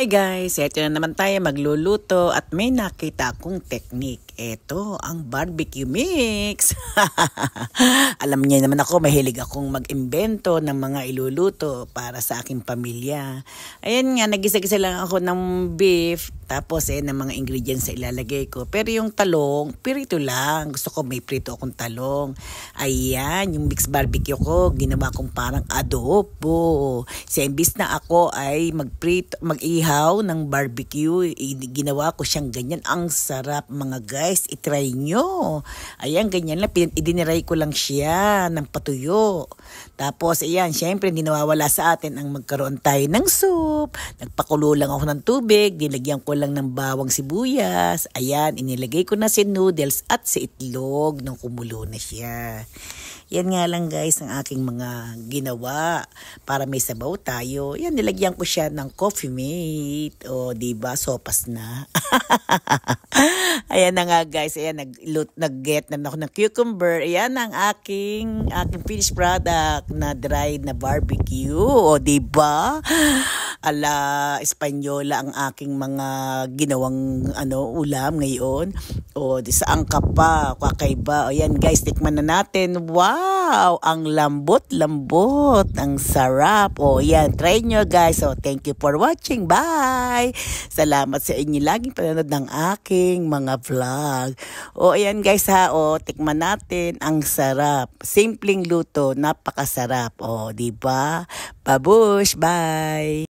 Hi guys, eto na naman tayo magluluto at may nakita akong technique. Ito ang barbecue mix. Alam niyo naman ako, mahilig akong mag-imbento ng mga iluluto para sa aking pamilya. Ayan nga, nagisa-gisa lang ako ng beef, tapos ng mga ingredients na ilalagay ko. Pero yung talong, pirito lang. Gusto ko may prito akong talong. Ayan, yung mix barbecue ko, ginawa kong parang adobo. Sa imbis na ako ay mag-ihaw ng barbecue, ginawa ko siyang ganyan. Ang sarap mga guys, itry nyo. Ayan, ganyan lang. Idiniray ko lang siya ng patuyo. Tapos, ayan, syempre, hindi nawawala sa atin ang magkaroon tayo ng soup. Nagpakulo lang ako ng tubig, nilagyan ko lang ng bawang sibuyas. Ayan, inilagay ko na si noodles at si itlog nung kumulo na siya. Yan nga lang guys ang aking mga ginawa para may sabaw tayo. Yan, nilagyan ko siya ng coffee mate. O, diba? Sopas na. Ayan na nga guys. Ayan, nag-get na ako ng cucumber. Ayan ang aking finished product na dried na barbecue. O, diba? Ala Espanyola ang aking mga ginawang ulam ngayon. O, saan ka pa? Kakaiba. O, yan guys, tikman na natin. Wow! Ang lambot-lambot. Ang sarap. O, yan. Try nyo guys. O, thank you for watching. Bye! Salamat sa inyo laging panonood ng aking mga vlog. O, ayan guys ha. O, tikman natin. Ang sarap. Simpleng luto. Napakasarap. O, diba? Babush! Bye!